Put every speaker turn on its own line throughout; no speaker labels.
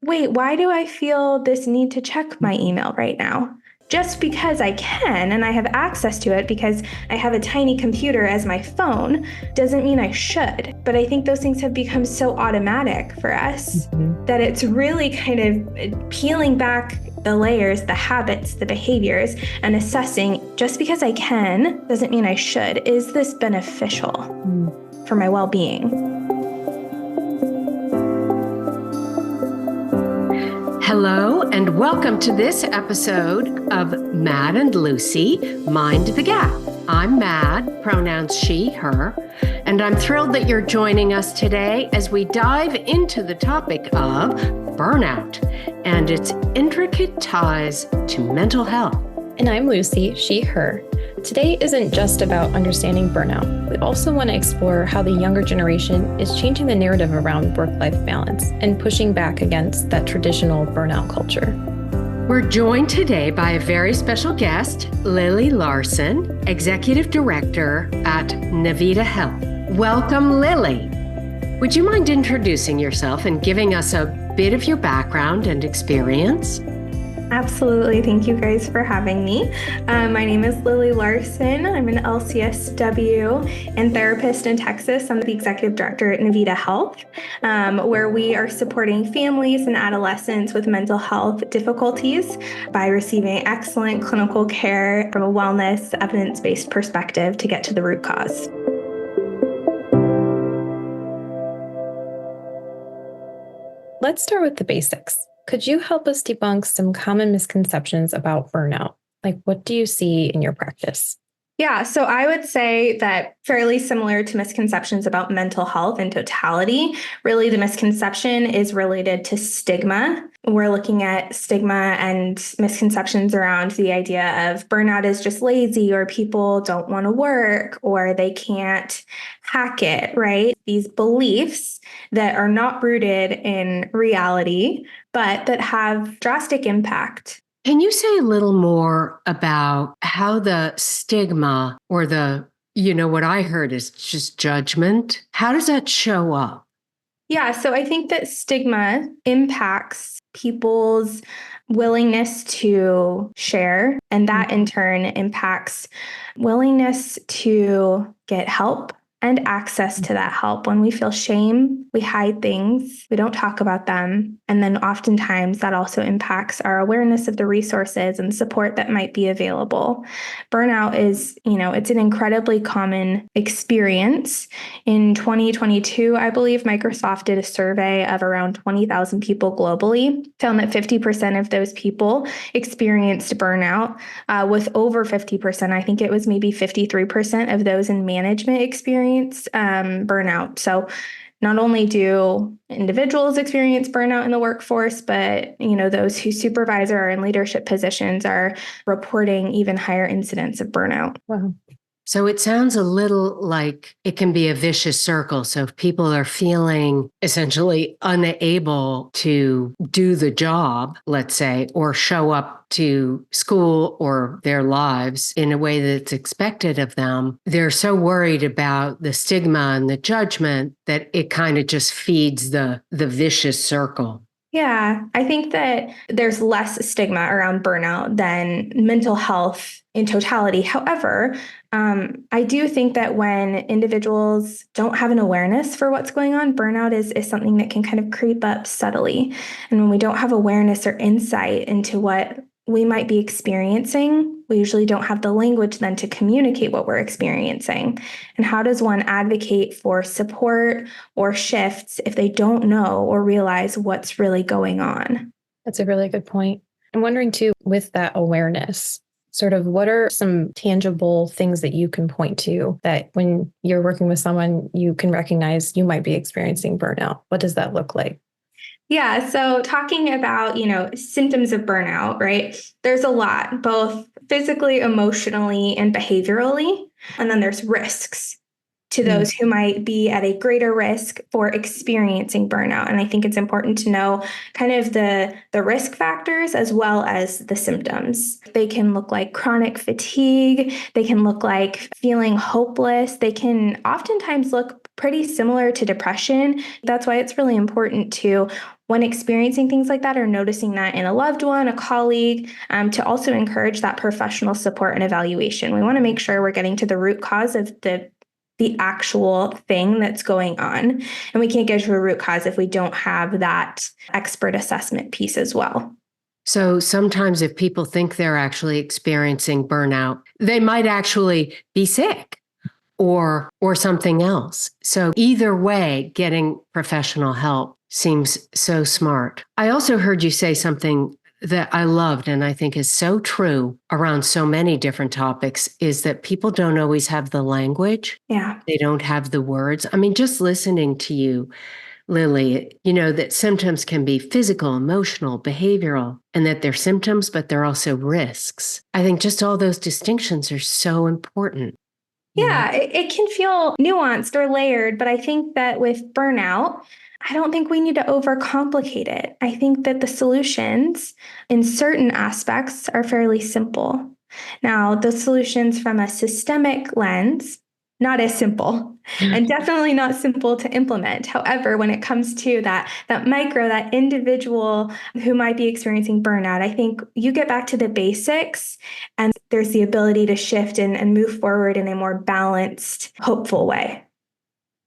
wait, why do I feel this need to check my email right now? Just because I can and I have access to it because I have a tiny computer as my phone doesn't mean I should. But I think those things have become so automatic for us that it's really kind of peeling back the layers, the habits, the behaviors, and assessing just because I can doesn't mean I should. Is this beneficial for my well-being?
Hello, and welcome to this episode of Mad and Lucy, Mind the Gap. I'm Mad, pronouns she, her, and I'm thrilled that you're joining us today as we dive into the topic of burnout and its intricate ties to mental health.
And I'm Lucy, she, her. Today isn't just about understanding burnout. We also want to explore how the younger generation is changing the narrative around work-life balance and pushing back against that traditional burnout culture.
We're joined today by a very special guest, Lily Larsen, Executive Director at Navita Health. Welcome, Lily. Would you mind introducing yourself and giving us a bit of your background and experience?
Absolutely. Thank you guys for having me. My name is Lily Larsen. I'm an LCSW and therapist in Texas. I'm the executive director at Navita Health, where we are supporting families and adolescents with mental health difficulties by receiving excellent clinical care from a wellness, evidence-based perspective to get to the root cause.
Let's start with the basics. Could you help us debunk some common misconceptions about burnout? Like, what do you see in your practice?
Yeah, so I would say that fairly similar to misconceptions about mental health in totality, really the misconception is related to stigma. We're looking at stigma and misconceptions around the idea of burnout is just lazy, or people don't want to work, or they can't hack it, right? These beliefs that are not rooted in reality, but that have drastic impact.
Can you say a little more about how the stigma or what I heard is just judgment? How does that show up?
Yeah, so I think that stigma impacts people's willingness to share, and that in turn impacts willingness to get help and access to that help. When we feel shame, we hide things, we don't talk about them. And then oftentimes that also impacts our awareness of the resources and support that might be available. Burnout is, it's an incredibly common experience. In 2022, I believe Microsoft did a survey of around 20,000 people globally, found that 50% of those people experienced burnout, with over 50%, I think it was maybe 53% of those in management experience burnout. So not only do individuals experience burnout in the workforce, but those who supervise or are in leadership positions are reporting even higher incidents of burnout.
Wow.
So it sounds a little like it can be a vicious circle. So if people are feeling essentially unable to do the job, let's say, or show up to school or their lives in a way that's expected of them, they're so worried about the stigma and the judgment that it kind of just feeds the vicious circle.
Yeah, I think that there's less stigma around burnout than mental health in totality. However, I do think that when individuals don't have an awareness for what's going on, burnout is something that can kind of creep up subtly. And when we don't have awareness or insight into what we might be experiencing, we usually don't have the language then to communicate what we're experiencing. And how does one advocate for support or shifts if they don't know or realize what's really going on?
That's a really good point. I'm wondering too, with that awareness, sort of what are some tangible things that you can point to that when you're working with someone, you can recognize you might be experiencing burnout? What does that look like?
Yeah. So talking about, symptoms of burnout, right? There's a lot, both physically, emotionally, and behaviorally. And then there's risks to those who might be at a greater risk for experiencing burnout. And I think it's important to know kind of the risk factors as well as the symptoms. They can look like chronic fatigue. They can look like feeling hopeless. They can oftentimes look pretty similar to depression. That's why it's really important to when experiencing things like that or noticing that in a loved one, a colleague, to also encourage that professional support and evaluation. We want to make sure we're getting to the root cause of the actual thing that's going on. And we can't get to a root cause if we don't have that expert assessment piece as well.
So sometimes if people think they're actually experiencing burnout, they might actually be sick or something else. So either way, getting professional help seems so smart. I also heard you say something that I loved and I think is so true around so many different topics, is that people don't always have the language.
Yeah.
They don't have the words. I mean, just listening to you, Lily, that symptoms can be physical, emotional, behavioral, and that they're symptoms, but they're also risks. I think just all those distinctions are so important.
Yeah, it can feel nuanced or layered, but I think that with burnout, I don't think we need to overcomplicate it. I think that the solutions in certain aspects are fairly simple. Now, the solutions from a systemic lens, not as simple and definitely not simple to implement. However, when it comes to that micro, that individual who might be experiencing burnout, I think you get back to the basics and there's the ability to shift and move forward in a more balanced, hopeful way.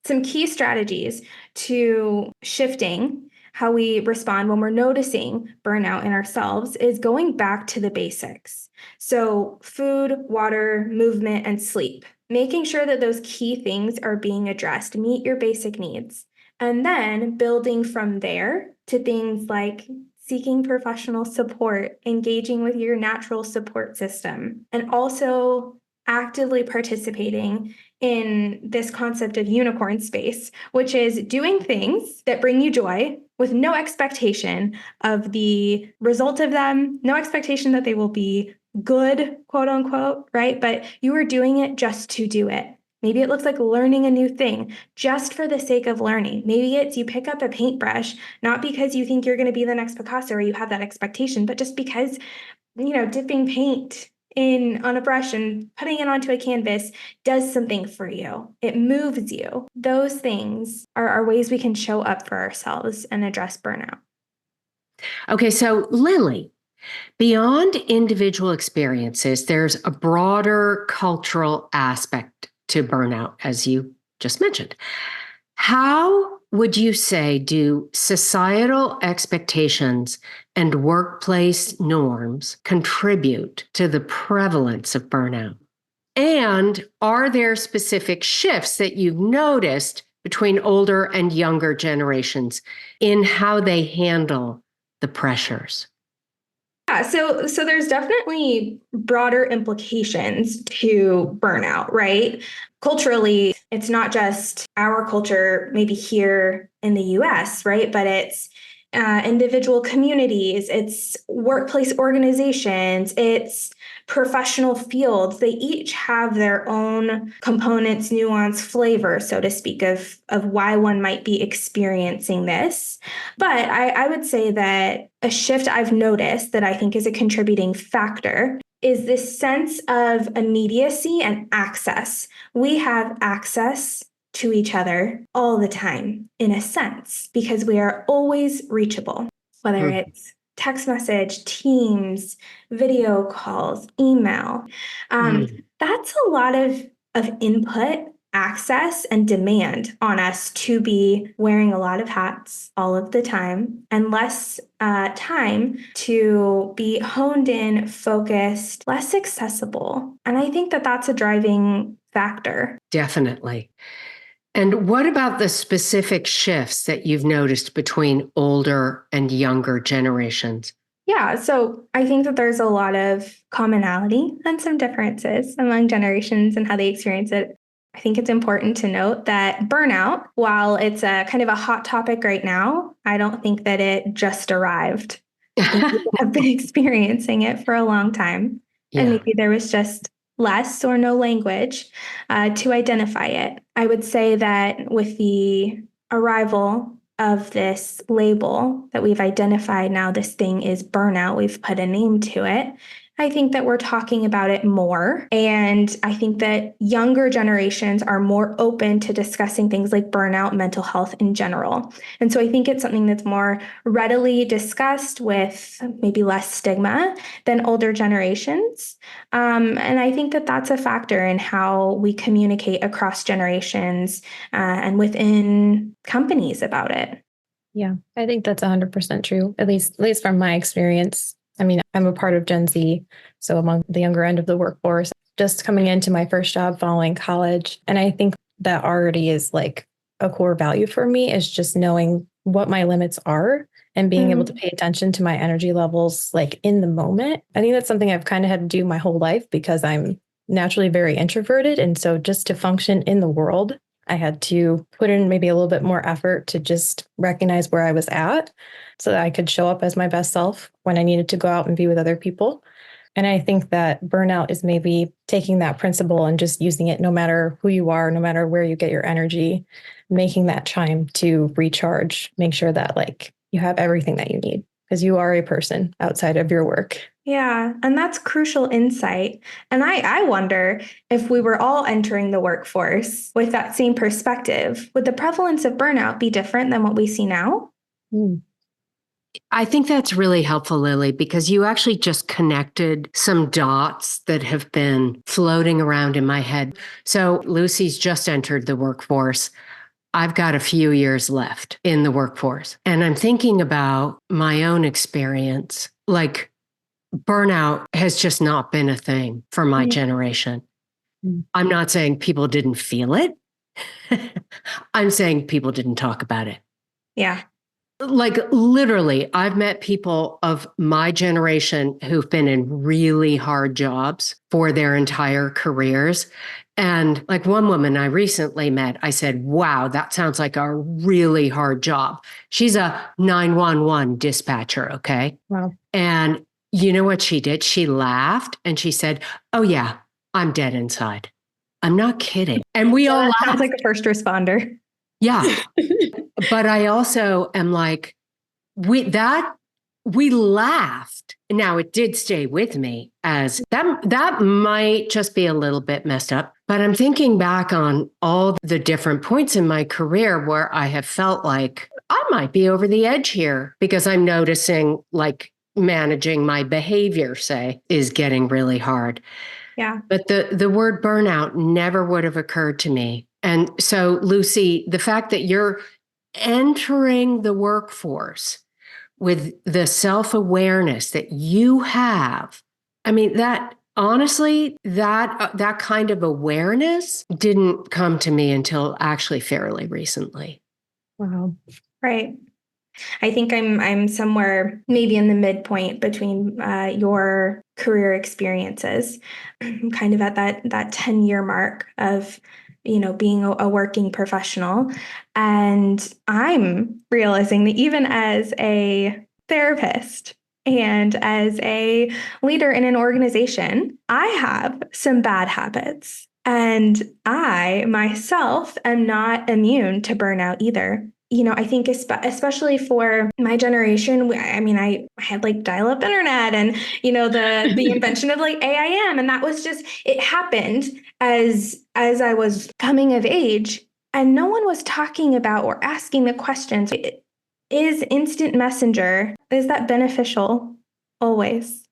Some key strategies to shifting how we respond when we're noticing burnout in ourselves is going back to the basics. So, food, water, movement, and sleep. Making sure that those key things are being addressed, meet your basic needs. And then building from there to things like seeking professional support, engaging with your natural support system, and also actively participating in this concept of unicorn space, which is doing things that bring you joy with no expectation of the result of them, no expectation that they will be good, quote unquote, right? But you are doing it just to do it. Maybe it looks like learning a new thing just for the sake of learning. Maybe it's you pick up a paintbrush, not because you think you're going to be the next Picasso or you have that expectation, but just because, dipping paint on a brush and putting it onto a canvas does something for you. It moves you. Those things are ways we can show up for ourselves and address burnout.
Okay, so Lily, beyond individual experiences, there's a broader cultural aspect to burnout, as you just mentioned. How would you say do societal expectations and workplace norms contribute to the prevalence of burnout? And are there specific shifts that you've noticed between older and younger generations in how they handle the pressures?
Yeah, so there's definitely broader implications to burnout, right? Culturally, it's not just our culture, maybe here in the US, right? But it's individual communities, it's workplace organizations, it's professional fields. They each have their own components, nuance, flavor, so to speak, of why one might be experiencing this. But I would say that a shift I've noticed that I think is a contributing factor is this sense of immediacy and access. We have access to each other all the time, in a sense, because we are always reachable, whether it's text message, Teams, video calls, email. That's a lot of input, access, and demand on us to be wearing a lot of hats all of the time and less time to be honed in, focused, less accessible. And I think that that's a driving factor.
Definitely. And what about the specific shifts that you've noticed between older and younger generations?
Yeah, so I think that there's a lot of commonality and some differences among generations and how they experience it. I think it's important to note that burnout, while it's a kind of a hot topic right now, I don't think that it just arrived. I think people have been experiencing it for a long time.
Yeah.
And maybe there was just less or no language to identify it. I would say that with the arrival of this label that we've identified now, this thing is burnout, we've put a name to it. I think that we're talking about it more. And I think that younger generations are more open to discussing things like burnout, mental health in general. And so I think it's something that's more readily discussed with maybe less stigma than older generations. And I think that that's a factor in how we communicate across generations and within companies about it.
Yeah, I think that's 100% true, at least from my experience. I mean, I'm a part of Gen Z, so among the younger end of the workforce, just coming into my first job following college. And I think that already is like a core value for me is just knowing what my limits are and being able to pay attention to my energy levels like in the moment. I think that's something I've kind of had to do my whole life because I'm naturally very introverted. And so just to function in the world, I had to put in maybe a little bit more effort to just recognize where I was at so that I could show up as my best self when I needed to go out and be with other people. And I think that burnout is maybe taking that principle and just using it no matter who you are, no matter where you get your energy, making that time to recharge, make sure that like you have everything that you need because you are a person outside of your work.
Yeah, and that's crucial insight. And I wonder if we were all entering the workforce with that same perspective, would the prevalence of burnout be different than what we see now?
I think that's really helpful, Lily, because you actually just connected some dots that have been floating around in my head. So Lucy's just entered the workforce. I've got a few years left in the workforce. And I'm thinking about my own experience. Like burnout has just not been a thing for my generation. I'm not saying people didn't feel it. I'm saying people didn't talk about it.
Yeah.
Like literally, I've met people of my generation who've been in really hard jobs for their entire careers. And like one woman I recently met, I said, wow, that sounds like a really hard job. She's a 911 dispatcher. Okay.
Wow.
And you know what she did? She laughed and she said, oh, yeah, I'm dead inside. I'm not kidding. And we all laughed.
Sounds like a first responder.
Yeah. But I also am like, we laughed. Now it did stay with me as that might just be a little bit messed up. But I'm thinking back on all the different points in my career where I have felt like I might be over the edge here because I'm noticing like managing my behavior, say, is getting really hard.
Yeah.
But the word burnout never would have occurred to me. And so, Lucy, the fact that you're entering the workforce with the self-awareness that you have, I mean, that honestly, that kind of awareness didn't come to me until actually fairly recently.
Wow.
Right. I think I'm somewhere maybe in the midpoint between your career experiences, kind of at that 10-year mark of, being a working professional. And I'm realizing that even as a therapist and as a leader in an organization, I have some bad habits. And I myself am not immune to burnout either. I think especially for my generation, I had like dial-up internet and, the invention of like AIM. And that was just, it happened as I was coming of age and no one was talking about or asking the questions. Is instant messenger, is that beneficial always?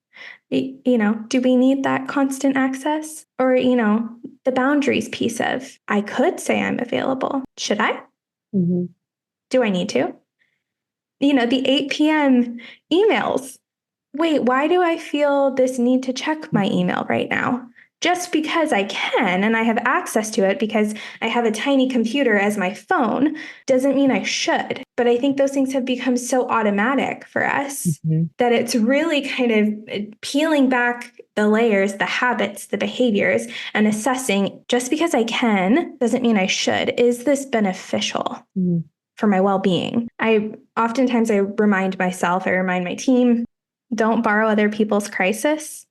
Do we need that constant access or, the boundaries piece of, I could say I'm available. Should I?
Mm-hmm.
Do I need to? The 8 p.m. emails. Wait, why do I feel this need to check my email right now? Just because I can and I have access to it because I have a tiny computer as my phone doesn't mean I should. But I think those things have become so automatic for us that it's really kind of peeling back the layers, the habits, the behaviors, and assessing just because I can doesn't mean I should. Is this beneficial? For my well-being? I remind myself, I remind my team, don't borrow other people's crisis.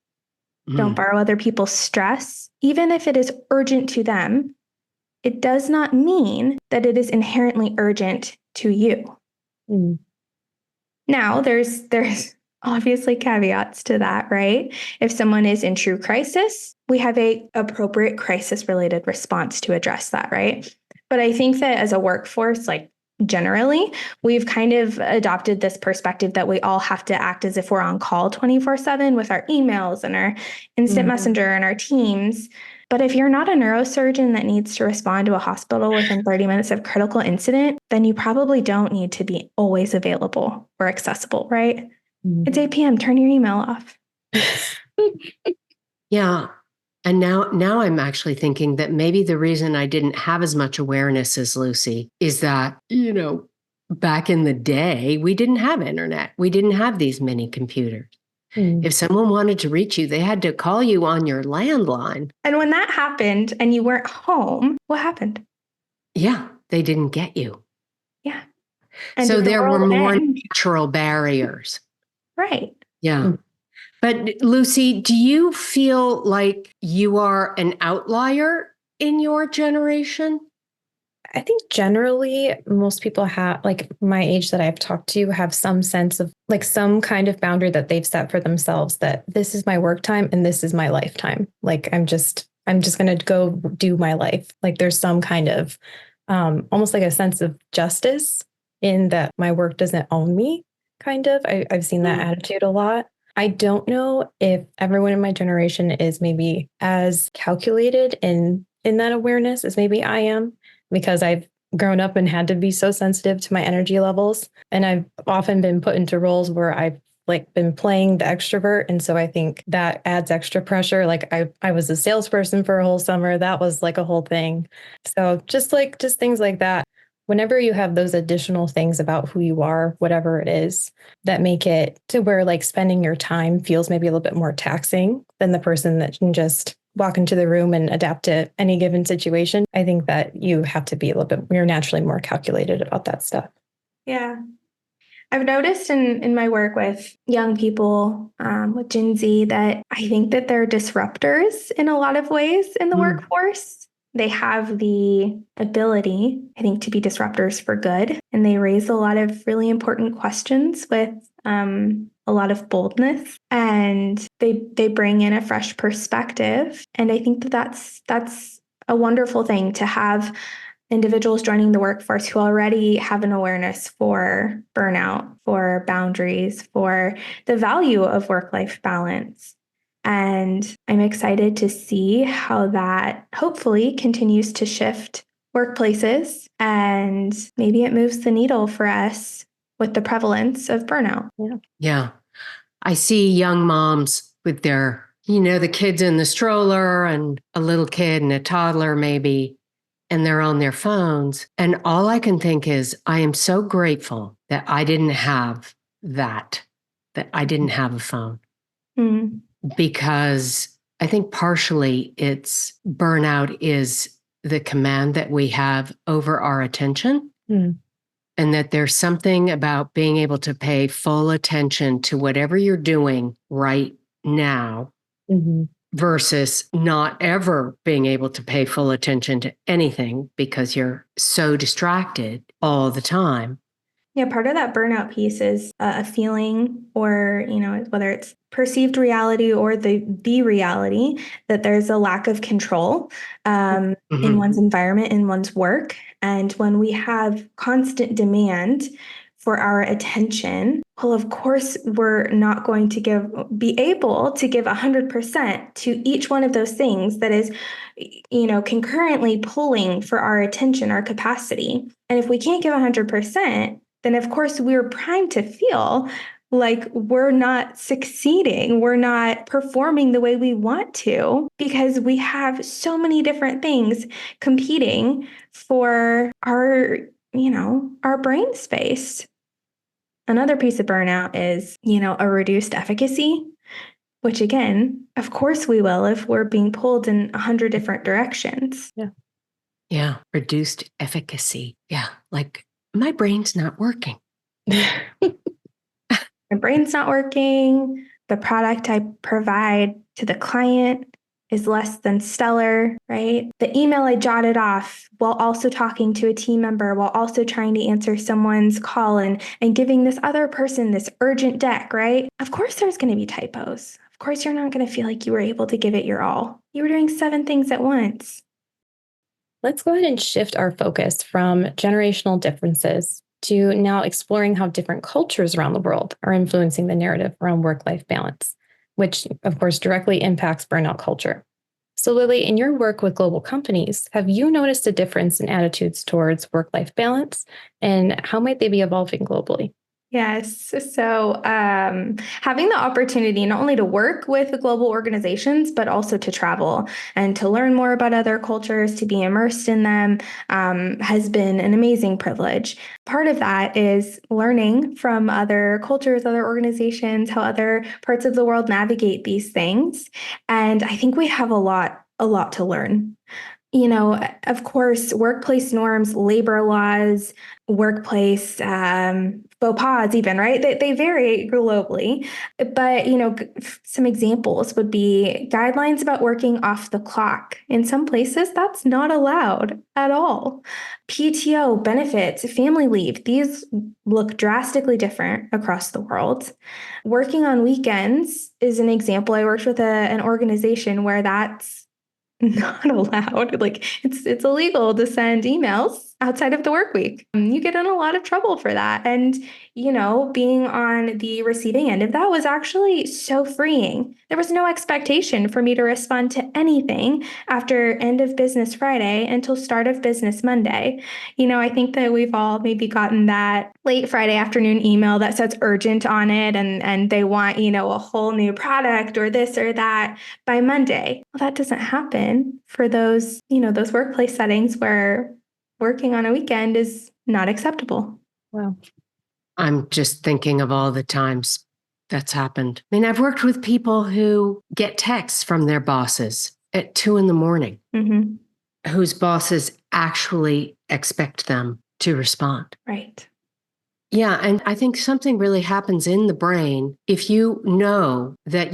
Don't borrow other people's stress. Even if it is urgent to them, it does not mean that it is inherently urgent to you. Now, there's obviously caveats to that, right? If someone is in true crisis, we have a appropriate crisis related response to address that, right? But I think that as a workforce, like generally, we've kind of adopted this perspective that we all have to act as if we're on call 24/7 with our emails and our instant messenger and our teams. But if you're not a neurosurgeon that needs to respond to a hospital within 30 minutes of critical incident, then you probably don't need to be always available or accessible, right? It's 8 p.m. Turn your email off.
Yeah. And now I'm actually thinking that maybe the reason I didn't have as much awareness as Lucy is that, back in the day, we didn't have internet. We didn't have these mini computers. If someone wanted to reach you, they had to call you on your landline.
And when that happened and you weren't home, what happened?
Yeah, they didn't get you.
Yeah. And
so there were more
end?
natural barriers.
Right.
Yeah. But Lucy, do you feel like you are an outlier in your generation?
I think generally most people have, like my age that I've talked to, have some sense of like some kind of boundary that they've set for themselves, that this is my work time and this is my lifetime. Like I'm just going to go do my life. Like there's some kind of almost like a sense of justice in that my work doesn't own me, kind of. I've seen that attitude a lot. I don't know if everyone in my generation is maybe as calculated in that awareness as maybe I am, because I've grown up and had to be so sensitive to my energy levels. And I've often been put into roles where I've like been playing the extrovert. And so I think that adds extra pressure. Like I was a salesperson for a whole summer. That was like a whole thing. So just things like that. Whenever you have those additional things about who you are, whatever it is, that make it to where like spending your time feels maybe a little bit more taxing than the person that can just walk into the room and adapt to any given situation. I think that you have to be you're naturally more calculated about that stuff.
Yeah. I've noticed in my work with young people, with Gen Z, that I think that they're disruptors in a lot of ways in the workforce. They have the ability, I think, to be disruptors for good. And they raise a lot of really important questions with a lot of boldness. And they bring in a fresh perspective. And I think that that's a wonderful thing to have individuals joining the workforce who already have an awareness for burnout, for boundaries, for the value of work-life balance. And I'm excited to see how that hopefully continues to shift workplaces, and maybe it moves the needle for us with the prevalence of burnout.
Yeah. I see young moms with their, the kids in the stroller and a little kid and a toddler maybe, and they're on their phones. And all I can think is, I am so grateful that I didn't have that I didn't have a phone. Because I think partially it's burnout is the command that we have over our attention. And that there's something about being able to pay full attention to whatever you're doing right now versus not ever being able to pay full attention to anything because you're so distracted all the time.
Yeah, part of that burnout piece is a feeling, or, whether it's perceived reality or the reality, that there's a lack of control in one's environment, in one's work. And when we have constant demand for our attention, well, of course, we're not going to be able to give 100% to each one of those things that is, concurrently pulling for our attention, our capacity. And if we can't give 100%, then of course we're primed to feel like we're not succeeding, we're not performing the way we want to, because we have so many different things competing for our brain space. Another piece of burnout is, a reduced efficacy, which again, of course we will if we're being pulled in 100 different directions.
Yeah. Reduced efficacy. Yeah. Like, my brain's not working.
My brain's not working. The product I provide to the client is less than stellar, right? The email I jotted off while also talking to a team member, while also trying to answer someone's call and giving this other person this urgent deck, right? Of course, there's going to be typos. Of course, you're not going to feel like you were able to give it your all. You were doing 7 things at once.
Let's go ahead and shift our focus from generational differences to now exploring how different cultures around the world are influencing the narrative around work-life balance, which of course directly impacts burnout culture. So Lily, in your work with global companies, have you noticed a difference in attitudes towards work-life balance, and how might they be evolving globally?
Yes. So having the opportunity not only to work with global organizations, but also to travel and to learn more about other cultures, to be immersed in them, has been an amazing privilege. Part of that is learning from other cultures, other organizations, how other parts of the world navigate these things. And I think we have a lot to learn. Of course, workplace norms, labor laws, workplace faux pas, even, right? They vary globally. But, some examples would be guidelines about working off the clock. In some places, that's not allowed at all. PTO, benefits, family leave, these look drastically different across the world. Working on weekends is an example. I worked with an organization where that's not allowed. Like it's illegal to send emails outside of the work week. You get in a lot of trouble for that. And, being on the receiving end of that was actually so freeing. There was no expectation for me to respond to anything after end of business Friday until start of business Monday. I think that we've all maybe gotten that late Friday afternoon email that says urgent on it and they want, a whole new product or this or that by Monday. Well, that doesn't happen for those workplace settings where working on a weekend is not acceptable.
Wow.
I'm just thinking of all the times that's happened. I mean, I've worked with people who get texts from their bosses at 2 a.m, whose bosses actually expect them to respond.
Right.
Yeah, and I think something really happens in the brain if you know that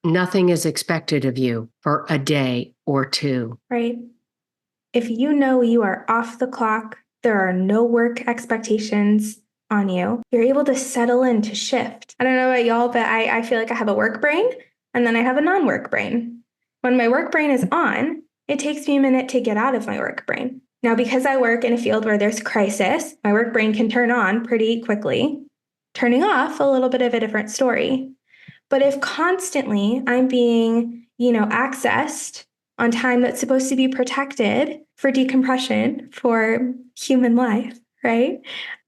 nothing is expected of you for a day or two.
Right. If you know you are off the clock, there are no work expectations on you, you're able to settle in, to shift. I don't know about y'all, but I feel like I have a work brain and then I have a non-work brain. When my work brain is on, it takes me a minute to get out of my work brain. Now, because I work in a field where there's crisis, my work brain can turn on pretty quickly. Turning off, a little bit of a different story. But if constantly I'm being, accessed on time that's supposed to be protected for decompression, for human life, right?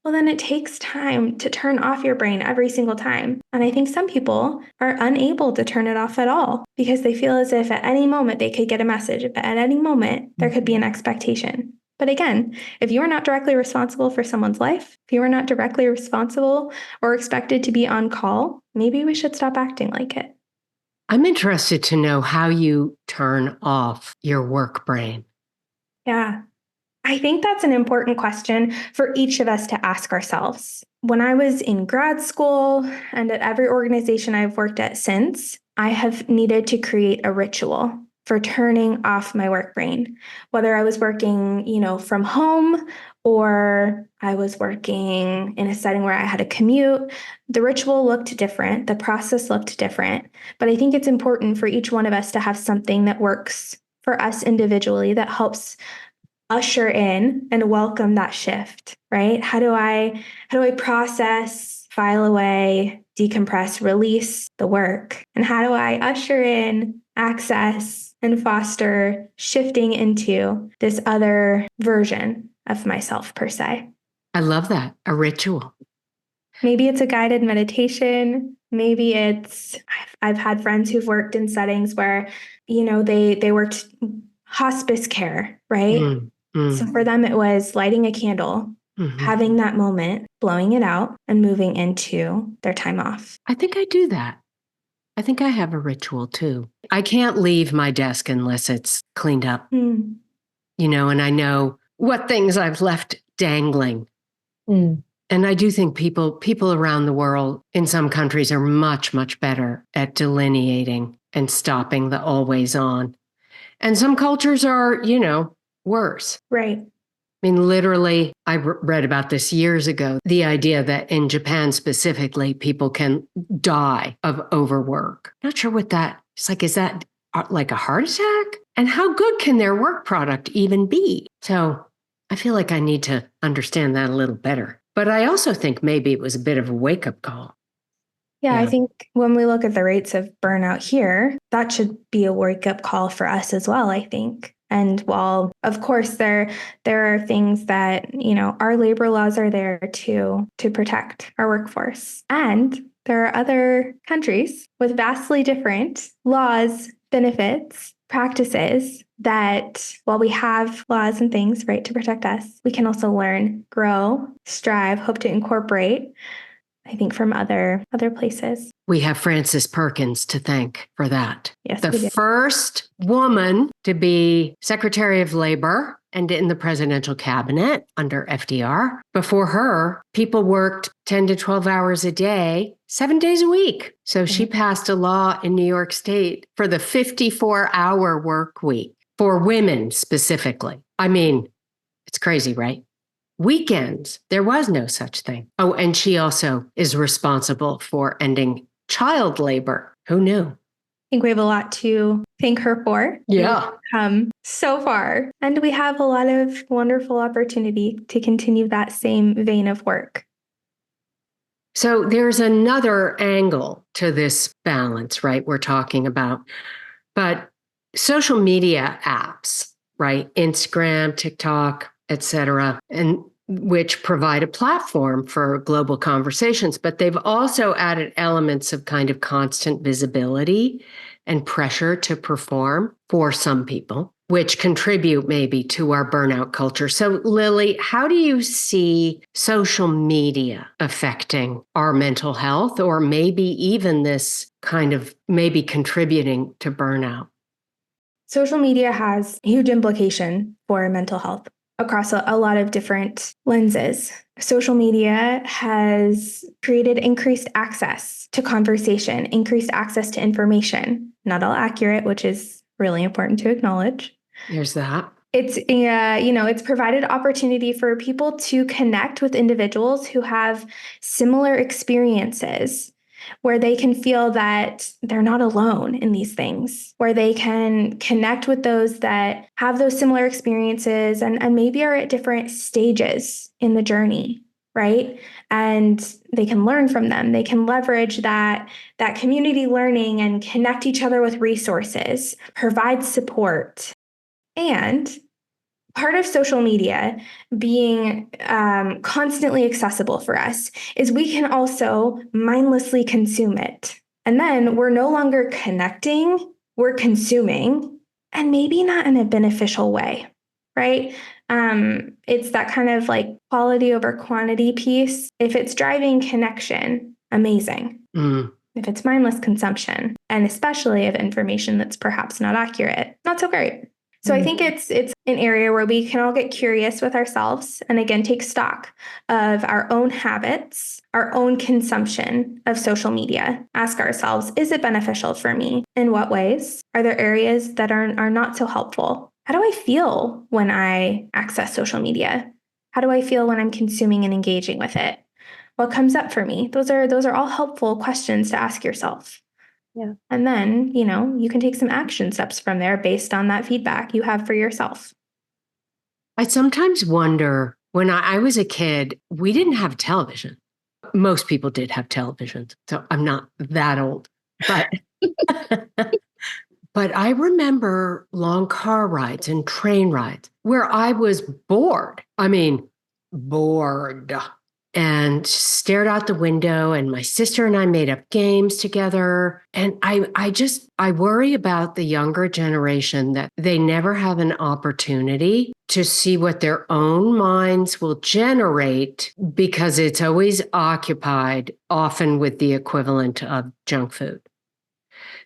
Well, then it takes time to turn off your brain every single time. And I think some people are unable to turn it off at all because they feel as if at any moment they could get a message, but at any moment there could be an expectation. But again, if you are not directly responsible for someone's life, if you are not directly responsible or expected to be on call, maybe we should stop acting like it.
I'm interested to know how you turn off your work brain.
Yeah. I think that's an important question for each of us to ask ourselves. When I was in grad school and at every organization I've worked at since, I have needed to create a ritual for turning off my work brain. Whether I was working, from home or I was working in a setting where I had a commute, the ritual looked different, the process looked different. But I think it's important for each one of us to have something that works for us individually that helps usher in and welcome that shift, right? How do I process, file away, decompress, release the work? And how do I usher in, access, and foster shifting into this other version of myself, per se?
I love that. A ritual.
Maybe it's a guided meditation. Maybe I've had friends who've worked in settings where, they worked hospice care, right? So for them, it was lighting a candle, having that moment, blowing it out, and moving into their time off.
I think I do that. I think I have a ritual too. I can't leave my desk unless it's cleaned up, and I know what things I've left dangling. And I do think people around the world in some countries are much, much better at delineating and stopping the always on. And some cultures are, worse.
Right.
I mean, literally, I read about this years ago, the idea that in Japan specifically, people can die of overwork. Not sure what it's like, is that like a heart attack? And how good can their work product even be? So I feel like I need to understand that a little better. But I also think maybe it was a bit of a wake-up call.
Yeah, I think when we look at the rates of burnout here, that should be a wake-up call for us as well, I think. And while, of course, there are things that, our labor laws are there to protect our workforce. And there are other countries with vastly different laws, benefits, practices that while we have laws and things, right, to protect us, we can also learn, grow, strive, hope to incorporate, I think, from other places.
We have Frances Perkins to thank for that.
Yes,
the first woman to be Secretary of Labor and in the presidential cabinet under FDR. Before her, people worked 10 to 12 hours a day, 7 days a week. So she passed a law in New York State for the 54-hour work week for women specifically. I mean, it's crazy, right? Weekends, there was no such thing. Oh, and she also is responsible for ending child labor. Who knew?
I think we have a lot to thank her for.
Yeah.
We've come so far. And we have a lot of wonderful opportunity to continue that same vein of work.
So there's another angle to this balance, right? We're talking about. But social media apps, right? Instagram, TikTok, etc., and which provide a platform for global conversations, but they've also added elements of kind of constant visibility and pressure to perform for some people, which contribute maybe to our burnout culture. So, Lily, how do you see social media affecting our mental health, or maybe even this kind of maybe contributing to burnout?
Social media has huge implication for mental health across a lot of different lenses. Social media has created increased access to conversation, increased access to information, not all accurate, which is really important to acknowledge.
There's that.
It's provided opportunity for people to connect with individuals who have similar experiences, where they can feel that they're not alone in these things, where they can connect with those that have those similar experiences and maybe are at different stages in the journey, right? And they can learn from them. They can leverage that community learning and connect each other with resources, provide support. And part of social media being constantly accessible for us is we can also mindlessly consume it. And then we're no longer connecting, we're consuming, and maybe not in a beneficial way, right? It's that kind of like quality over quantity piece. If it's driving connection, amazing. If it's mindless consumption, and especially of information that's perhaps not accurate, not so great. So I think it's an area where we can all get curious with ourselves and again, take stock of our own habits, our own consumption of social media. Ask ourselves, is it beneficial for me? In what ways? Are there areas that are not so helpful? How do I feel when I access social media? How do I feel when I'm consuming and engaging with it? What comes up for me? Those are all helpful questions to ask yourself.
Yeah.
And then, you can take some action steps from there based on that feedback you have for yourself.
I sometimes wonder, when I was a kid, we didn't have television. Most people did have televisions, so I'm not that old. But but I remember long car rides and train rides where I was bored. I mean, bored. And stared out the window, and my sister and I made up games together. And I worry about the younger generation that they never have an opportunity to see what their own minds will generate because it's always occupied, often with the equivalent of junk food.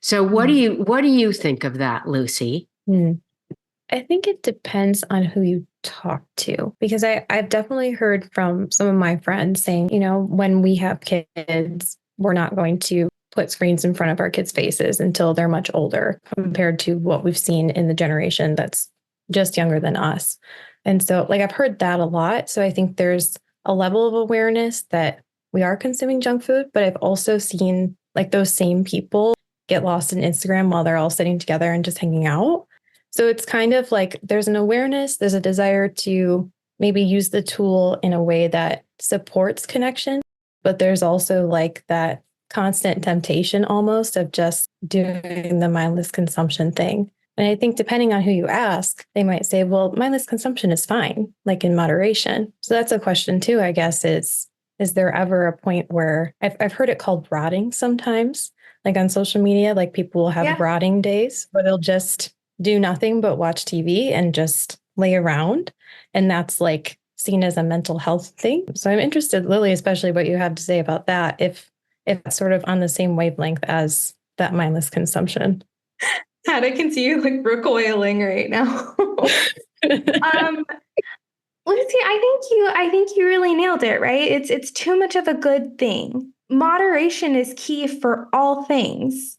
So what do you think of that, Lucy?
I think it depends on who you talk to, because I've definitely heard from some of my friends saying, when we have kids, we're not going to put screens in front of our kids' faces until they're much older compared to what we've seen in the generation that's just younger than us. And so, like, I've heard that a lot. So I think there's a level of awareness that we are consuming junk food, but I've also seen like those same people get lost in Instagram while they're all sitting together and just hanging out. So it's kind of like there's an awareness, there's a desire to maybe use the tool in a way that supports connection, but there's also like that constant temptation almost of just doing the mindless consumption thing. And I think depending on who you ask, they might say, well, mindless consumption is fine, like in moderation. So that's a question too, I guess, is there ever a point where I've heard it called rotting sometimes, like on social media, like people will have rotting days where they'll just do nothing but watch TV and just lay around. And that's like seen as a mental health thing. So I'm interested, Lily, especially what you have to say about that, if it's sort of on the same wavelength as that mindless consumption.
Pat, I can see you like recoiling right now. Lucy, I think you really nailed it, right? It's too much of a good thing. Moderation is key for all things.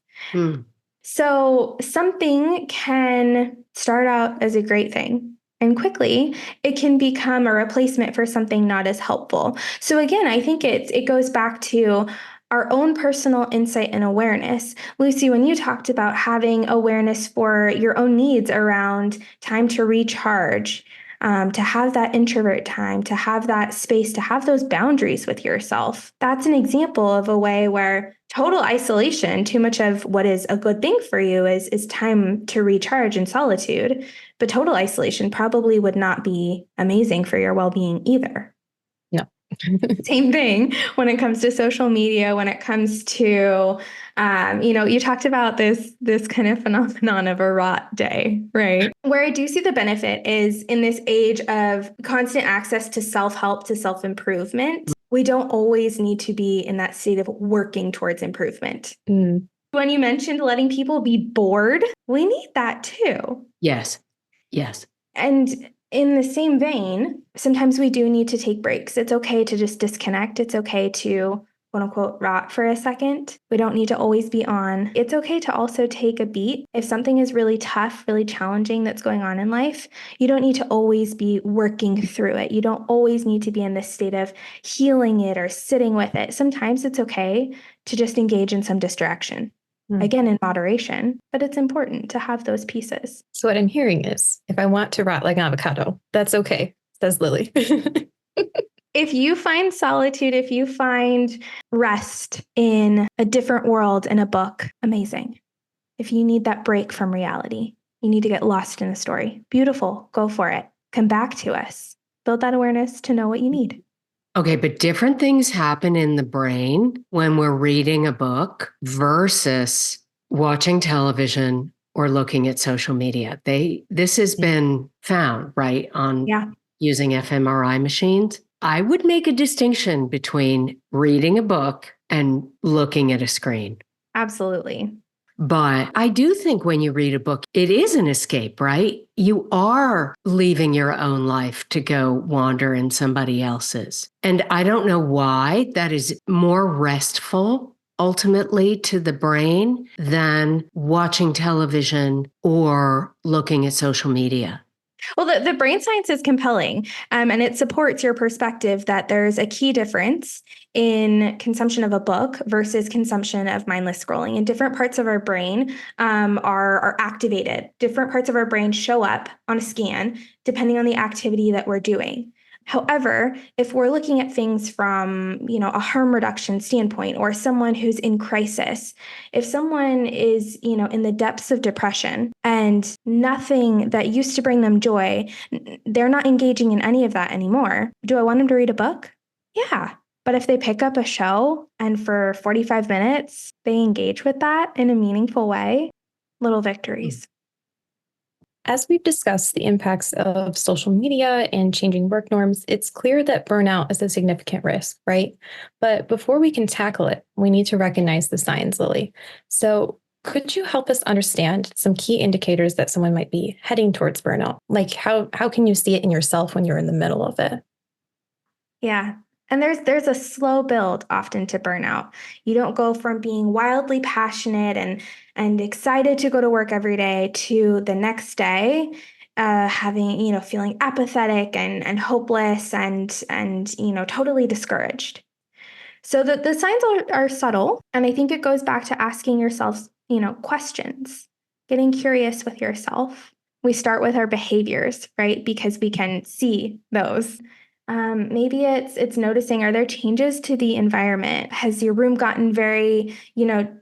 So something can start out as a great thing, and quickly it can become a replacement for something not as helpful. So again, I think it goes back to our own personal insight and awareness. Lucy, when you talked about having awareness for your own needs around time to recharge, to have that introvert time, to have that space, to have those boundaries with yourself. That's an example of a way where total isolation, too much of what is a good thing for you is time to recharge in solitude. But total isolation probably would not be amazing for your well-being either.
No.
Same thing when it comes to social media, when it comes to, you talked about this kind of phenomenon of a rot day, right? Where I do see the benefit is in this age of constant access to self-help, to self-improvement, we don't always need to be in that state of working towards improvement. When you mentioned letting people be bored, we need that too.
Yes.
And in the same vein, sometimes we do need to take breaks. It's okay to just disconnect. It's okay to quote unquote rot for a second. We don't need to always be on. It's okay to also take a beat. If something is really tough, really challenging that's going on in life, you don't need to always be working through it. You don't always need to be in this state of healing it or sitting with it. Sometimes it's okay to just engage in some distraction. Again, in moderation, but it's important to have those pieces.
So what I'm hearing is if I want to rot like an avocado, that's okay, says Lily.
If you find solitude, if you find rest in a different world in a book, amazing. If you need that break from reality, you need to get lost in a story. Beautiful. Go for it. Come back to us. Build that awareness to know what you need.
Okay, but different things happen in the brain when we're reading a book versus watching television or looking at social media. This has been found, right, on using fMRI machines. I would make a distinction between reading a book and looking at a screen.
Absolutely.
But I do think when you read a book, it is an escape, right? You are leaving your own life to go wander in somebody else's. And I don't know why that is more restful ultimately to the brain than watching television or looking at social media.
Well, the brain science is compelling, and it supports your perspective that there's a key difference in consumption of a book versus consumption of mindless scrolling. And different parts of our brain are activated. Different parts of our brain show up on a scan depending on the activity that we're doing. However, if we're looking at things from, a harm reduction standpoint or someone who's in crisis, if someone is, in the depths of depression and nothing that used to bring them joy, they're not engaging in any of that anymore. Do I want them to read a book? Yeah. But if they pick up a show and for 45 minutes, they engage with that in a meaningful way, little victories.
As we've discussed the impacts of social media and changing work norms, it's clear that burnout is a significant risk, right? But before we can tackle it, we need to recognize the signs, Lily. So could you help us understand some key indicators that someone might be heading towards burnout? Like how can you see it in yourself when you're in the middle of it?
Yeah. And there's a slow build often to burnout. You don't go from being wildly passionate and excited to go to work every day to the next day having, feeling apathetic and hopeless and totally discouraged. So the signs are subtle, and I think it goes back to asking yourself, questions, getting curious with yourself. We start with our behaviors, right? Because we can see those. Maybe it's noticing, are there changes to the environment? Has your room gotten very,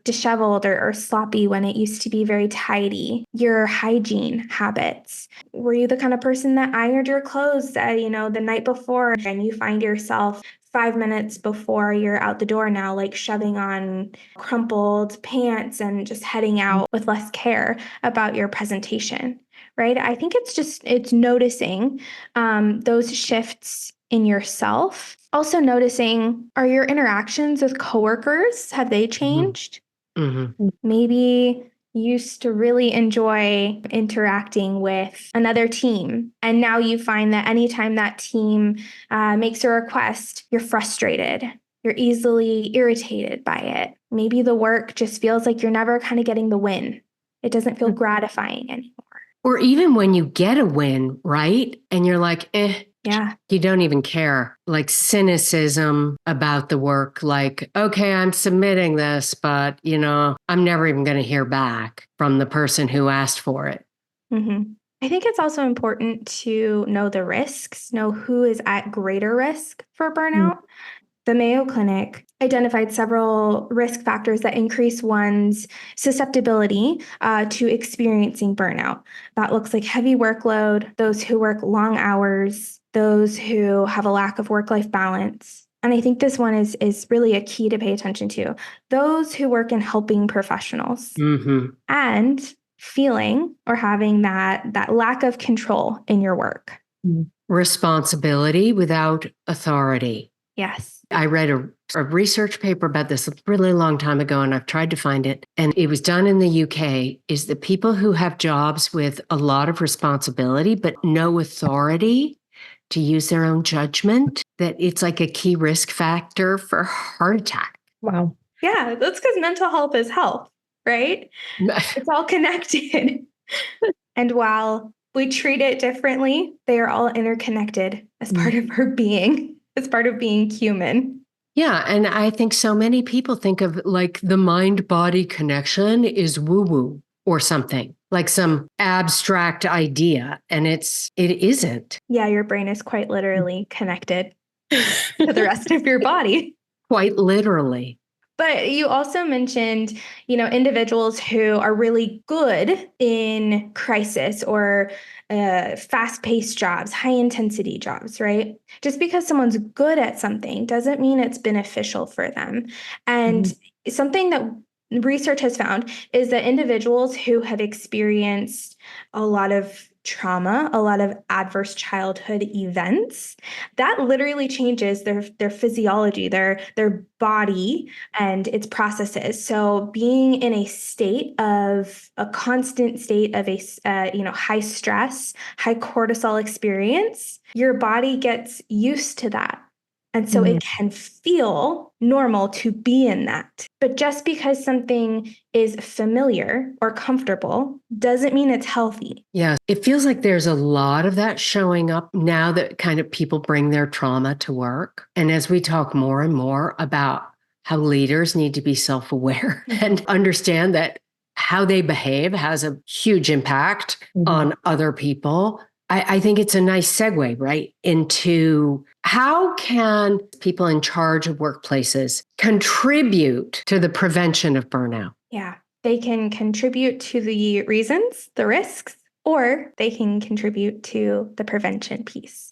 disheveled or sloppy when it used to be very tidy? Your hygiene habits. Were you the kind of person that ironed your clothes, the night before, and you find yourself 5 minutes before you're out the door now, like shoving on crumpled pants and just heading out with less care about your presentation, right? I think it's noticing those shifts in yourself. Also noticing, are your interactions with coworkers, have they changed?
Mm-hmm.
Maybe you used to really enjoy interacting with another team, and now you find that anytime that team makes a request, you're frustrated. You're easily irritated by it. Maybe the work just feels like you're never kind of getting the win. It doesn't feel gratifying anymore.
Or even when you get a win, right? And you're like,
Yeah.
you don't even care. Like cynicism about the work, like, okay, I'm submitting this, but, I'm never even going to hear back from the person who asked for it.
Mm-hmm. I think it's also important to know the risks, know who is at greater risk for burnout. The Mayo Clinic identified several risk factors that increase one's susceptibility to experiencing burnout. That looks like heavy workload, those who work long hours, those who have a lack of work-life balance. And I think this one is really a key to pay attention to. Those who work in helping professionals and feeling or having that lack of control in your work.
Responsibility without authority.
Yes.
I read a research paper about this a really long time ago, and I've tried to find it. And it was done in the UK, is the people who have jobs with a lot of responsibility, but no authority to use their own judgment, that it's like a key risk factor for heart attack.
Wow.
Yeah, that's because mental health is health, right? It's all connected. And while we treat it differently, they are all interconnected as part of our being, as part of being human.
Yeah. And I think so many people think of like the mind-body connection is woo-woo or something, like some abstract idea. And it isn't.
Yeah, your brain is quite literally connected to the rest of your body.
Quite literally.
But you also mentioned, individuals who are really good in crisis or fast-paced jobs, high-intensity jobs, right? Just because someone's good at something doesn't mean it's beneficial for them. And something that research has found is that individuals who have experienced a lot of trauma, a lot of adverse childhood events, that literally changes their physiology, their body and its processes. So being in a constant state of a high stress, high cortisol experience, your body gets used to that. And so it can feel normal to be in that. But just because something is familiar or comfortable doesn't mean it's healthy.
Yeah. It feels like there's a lot of that showing up now that kind of people bring their trauma to work. And as we talk more and more about how leaders need to be self-aware and understand that how they behave has a huge impact on other people. I think it's a nice segue, right, into how can people in charge of workplaces contribute to the prevention of burnout?
Yeah, they can contribute to the reasons, the risks, or they can contribute to the prevention piece.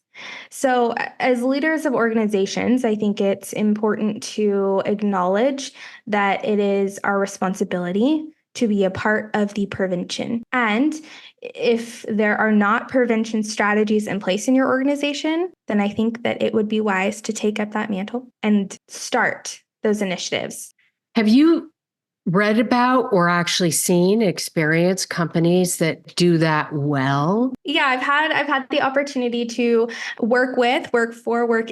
So, as leaders of organizations, I think it's important to acknowledge that it is our responsibility to be a part of the prevention. And if there are not prevention strategies in place in your organization, then I think that it would be wise to take up that mantle and start those initiatives.
Have you read about or actually seen, experienced companies that do that well?
Yeah, I've had the opportunity to work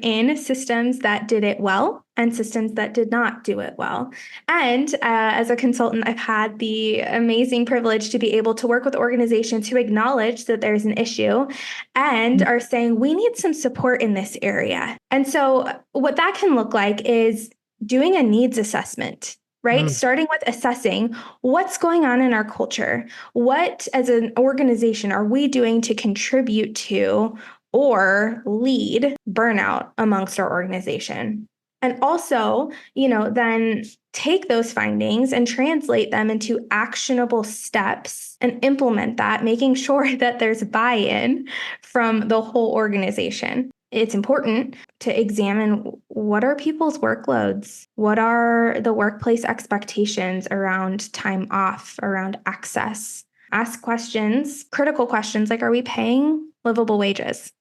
in systems that did it well and systems that did not do it well. And as a consultant, I've had the amazing privilege to be able to work with organizations who acknowledge that there's an issue and are saying, we need some support in this area. And so what that can look like is doing a needs assessment, right? Starting with assessing what's going on in our culture. What, as an organization, are we doing to contribute to or lead burnout amongst our organization? And also, then take those findings and translate them into actionable steps and implement that, making sure that there's buy-in from the whole organization. It's important to examine what are people's workloads? What are the workplace expectations around time off, around access? Ask questions, critical questions like, are we paying livable wages?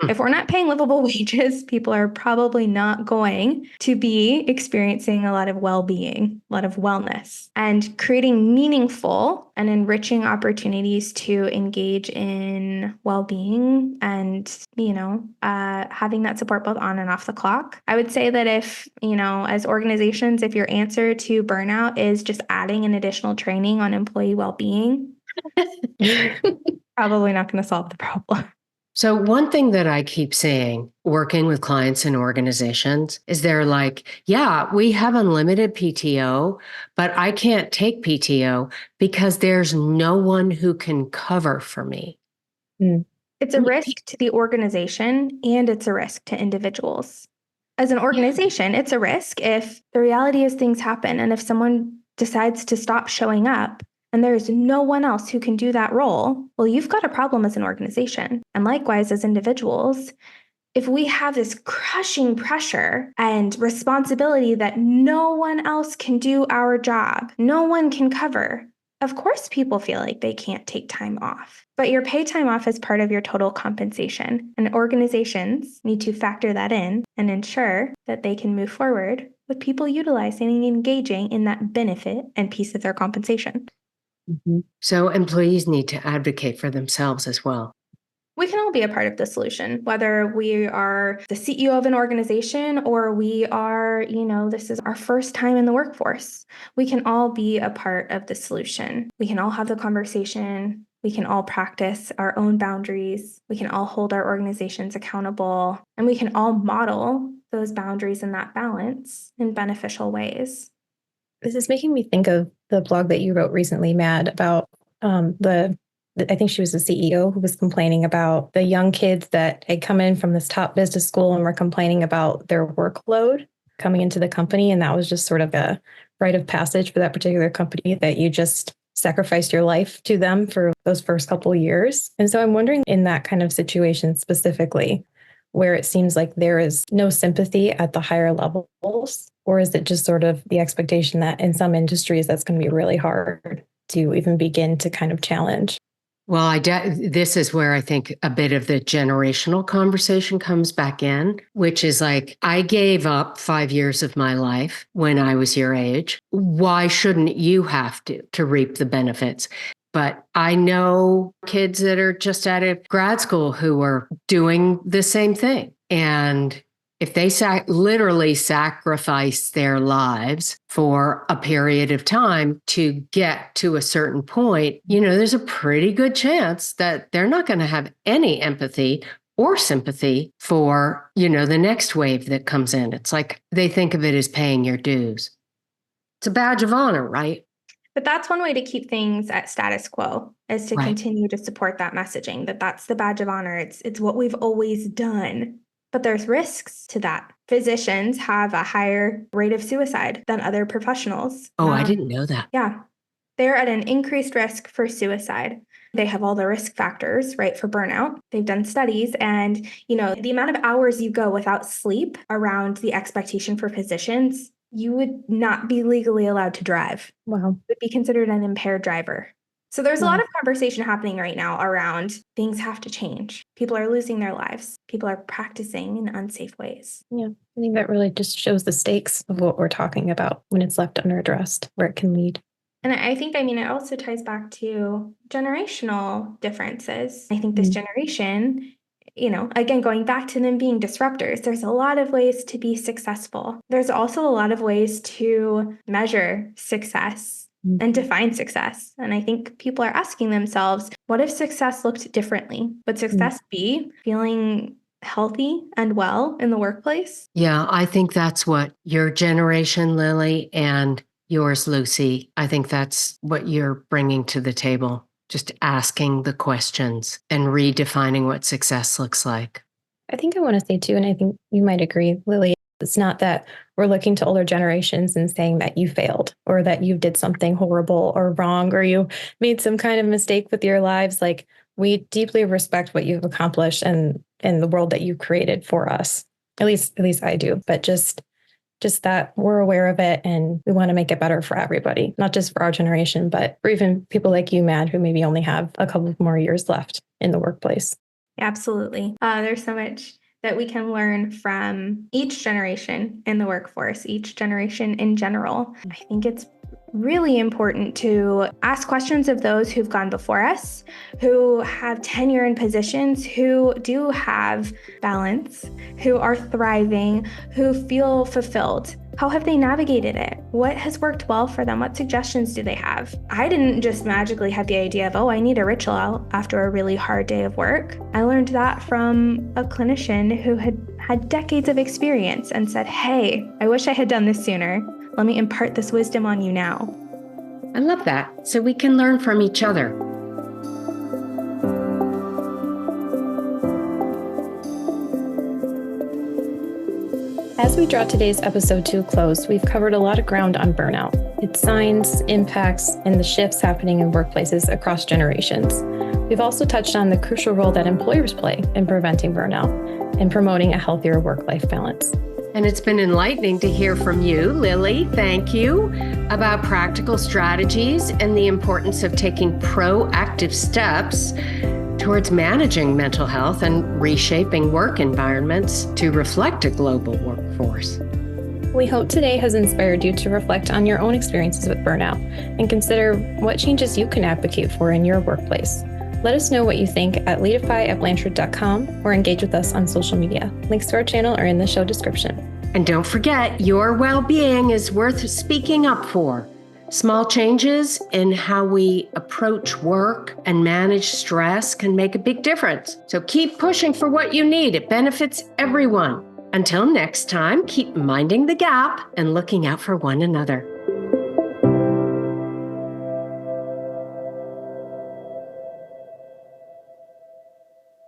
If we're not paying livable wages, people are probably not going to be experiencing a lot of well-being, a lot of wellness, and creating meaningful and enriching opportunities to engage in well-being and, having that support both on and off the clock. I would say that if, as organizations, if your answer to burnout is just adding an additional training on employee well-being, probably not going to solve the problem.
So one thing that I keep seeing working with clients and organizations is they're like, yeah, we have unlimited PTO, but I can't take PTO because there's no one who can cover for me.
It's a risk to the organization and it's a risk to individuals. As an organization, it's a risk if the reality is things happen and if someone decides to stop showing up and there's no one else who can do that role, well, you've got a problem as an organization. And likewise, as individuals, if we have this crushing pressure and responsibility that no one else can do our job, no one can cover, of course, people feel like they can't take time off. But your pay time off is part of your total compensation. And organizations need to factor that in and ensure that they can move forward with people utilizing and engaging in that benefit and piece of their compensation.
So employees need to advocate for themselves as well.
We can all be a part of the solution, whether we are the CEO of an organization or we are, this is our first time in the workforce. We can all be a part of the solution. We can all have the conversation. We can all practice our own boundaries. We can all hold our organizations accountable, and we can all model those boundaries and that balance in beneficial ways.
This is making me think of the blog that you wrote recently, Mad, about I think she was the CEO who was complaining about the young kids that had come in from this top business school and were complaining about their workload coming into the company. And that was just sort of a rite of passage for that particular company, that you just sacrificed your life to them for those first couple of years. And so I'm wondering, in that kind of situation specifically, where it seems like there is no sympathy at the higher levels, or is it just sort of the expectation that in some industries that's going to be really hard to even begin to kind of challenge?
Well, this is where I think a bit of the generational conversation comes back in, which is like, I gave up 5 years of my life when I was your age. Why shouldn't you have to reap the benefits? But I know kids that are just out of grad school who are doing the same thing. And if they literally sacrifice their lives for a period of time to get to a certain point, there's a pretty good chance that they're not going to have any empathy or sympathy for, the next wave that comes in. It's like they think of it as paying your dues. It's a badge of honor, right?
But that's one way to keep things at status quo, is to continue to support that messaging, that that's the badge of honor. It's what we've always done. But there's risks to that. Physicians have a higher rate of suicide than other professionals.
Oh, I didn't know that.
Yeah. They're at an increased risk for suicide. They have all the risk factors, right, for burnout. They've done studies, and, the amount of hours you go without sleep around the expectation for physicians, you would not be legally allowed to drive.
Wow.
You would be considered an impaired driver. So there's a lot of conversation happening right now around things have to change. People are losing their lives. People are practicing in unsafe ways.
Yeah, I think that really just shows the stakes of what we're talking about when it's left unaddressed, where it can lead.
And I think, it also ties back to generational differences. I think this generation, again, going back to them being disruptors, there's a lot of ways to be successful. There's also a lot of ways to measure success and define success. And I think people are asking themselves, what if success looked differently? Would success be feeling healthy and well in the workplace?
Yeah, I think that's what your generation, Lily, and yours, Lucy, I think that's what you're bringing to the table. Just asking the questions and redefining what success looks like.
I think I want to say too, and I think you might agree, Lily, it's not that we're looking to older generations and saying that you failed or that you did something horrible or wrong or you made some kind of mistake with your lives. Like, we deeply respect what you've accomplished and the world that you created for us. At least I do. But just that we're aware of it and we want to make it better for everybody, not just for our generation, but for even people like you, Mad, who maybe only have a couple more years left in the workplace.
Absolutely. There's so much that we can learn from each generation in the workforce, each generation in general. I think it's really important to ask questions of those who've gone before us, who have tenure in positions, who do have balance, who are thriving, who feel fulfilled. How have they navigated it? What has worked well for them? What suggestions do they have? I didn't just magically have the idea of, I need a ritual after a really hard day of work. I learned that from a clinician who had decades of experience and said, hey, I wish I had done this sooner. Let me impart this wisdom on you now.
I love that. So we can learn from each other.
As we draw today's episode to a close, we've covered a lot of ground on burnout, its signs, impacts, and the shifts happening in workplaces across generations. We've also touched on the crucial role that employers play in preventing burnout and promoting a healthier work-life balance.
And it's been enlightening to hear from you, Lily, thank you, about practical strategies and the importance of taking proactive steps towards managing mental health and reshaping work environments to reflect a global workforce.
We hope today has inspired you to reflect on your own experiences with burnout and consider what changes you can advocate for in your workplace. Let us know what you think at leadify@blanchard.com or engage with us on social media. Links to our channel are in the show description.
And don't forget, your well-being is worth speaking up for. Small changes in how we approach work and manage stress can make a big difference. So keep pushing for what you need. It benefits everyone. Until next time, keep minding the gap and looking out for one another.